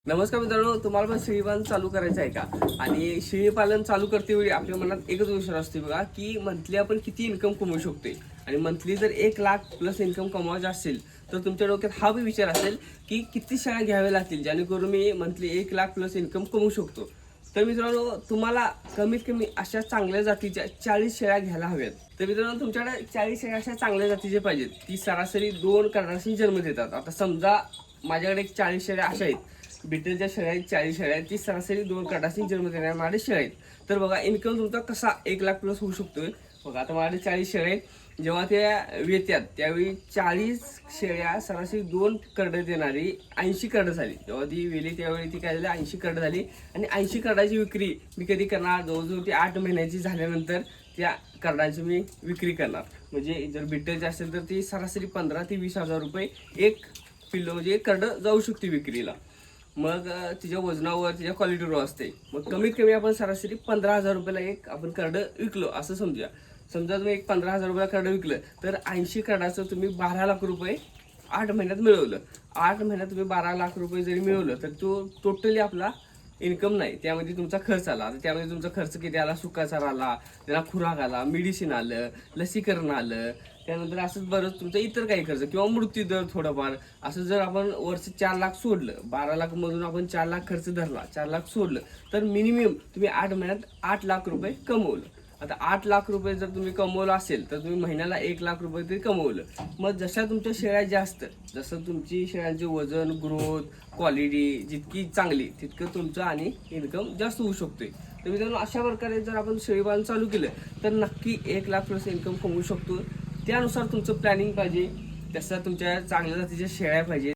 नमस्कार मित्रांनो, तुम्हाला पण शेळीपालन चालू करायचं आहे का? आणि शेळीपालन चालू करते वेळी आपल्या मनात एकच विचार असतो बघा की मंथली आपण किती इन्कम कमवू शकतोय. आणि मंथली जर 1 लाख प्लस इन्कम कमवायचं असेल तर तुमच्या डोक्यात हा बी विचार असेल की किती शेळ्या घ्याव्या लागतील जेणेकरून मी मंथली 1 लाख प्लस इन्कम कमवू शकतो. तर मित्रांनो, तुम्हाला कमीत कमी अशा चांगल्या जातीच्या 40 शेळ्या घ्यायला हव्यात. तर मित्रांनो, तुमच्याकडे 40 शेळ्या अशा चांगल्या जातीच्या पाहिजेत ती सरासरी 2 करडाशी जन्म देतात. आता समजा माझ्याकडे 40 शेळ्या अशा आहेत, बिटलच्या शेळ्या आहेत, 40 शेळ्या आहेत, ती सरासरी 2 करडाशी जन्म देणाऱ्या माझ्या शेळ्या आहेत. तर बघा इन्कम तुमचा कसा 1 लाख प्लस होऊ शकतोय. बघा आता माझ्याकडे 40 शेळ्या आहेत, जेव्हा त्या येतात त्यावेळी 40 शेळ्या सरासरी 2 करडं देणारी 80 करडं झाली. जेव्हा ती वेली त्यावेळी ती काय झाली, 80 करडं झाली. आणि 80 करडाची विक्री मी कधी करणार, जवळजवळ ती 8 महिन्याची झाल्यानंतर त्या करडाची मी विक्री करणार. म्हणजे जर बिटलची असेल तर ती सरासरी 15 ते 20 हजार रुपये एक पिल्लो म्हणजे एक करडं जाऊ शकते विक्रीला. मग तिच्या वजनावर तिच्या क्वालिटीवर असते. मग कमीत कमी आपण सरासरी 15,000 रुपयाला एक आपण करडं विकलो असं समजा. समजा तुम्ही एक 15,000 रुपयाला करडं विकलं तर 80 करडाचं तुम्ही 12 लाख रुपये 8 महिन्यात मिळवलं. 8 महिन्यात तुम्ही 12 लाख रुपये जरी मिळवलं तर तो टोटली आपला इन्कम नाही, त्यामध्ये तुमचा खर्च आला. त्यामध्ये तुमचा खर्च किती आला, सुकाचार आला, त्याला खुराक आला, मेडिसिन आलं, लसीकरण आलं, त्यानंतर असंच बरंच तुमचा इतर काही खर्च किंवा मृत्यू दर थोडंफार असं. जर आपण वर्ष 4 लाख सोडलं, 12 लाख मधून आपण 4 लाख खर्च धरला, 4 लाख सोडलं तर मिनिमम तुम्ही 8 महिन्यात 8 लाख रुपये कमवलं. आता 8 लाख रुपये जर तुम्ही कमवलं असेल तर तुम्ही महिन्याला 1 लाख रुपये तरी कमवलं. मग जशा तुमच्या शेळ्या जास्त, जसं तुमची शेळ्यांचे वजन, ग्रोथ, क्वालिटी जितकी चांगली तितकं तुमचं आणि इन्कम जास्त होऊ शकतोय. तर मित्रांनो, अशा प्रकारे जर आपण शेळीपालन चालू केलं तर नक्की 1 लाख प्लस इन्कम कमवू शकतो. त्यानुसार तुमचं प्लॅनिंग पाहिजे, तसं तुमच्या चांगल्या जातीच्या शेळ्या पाहिजे.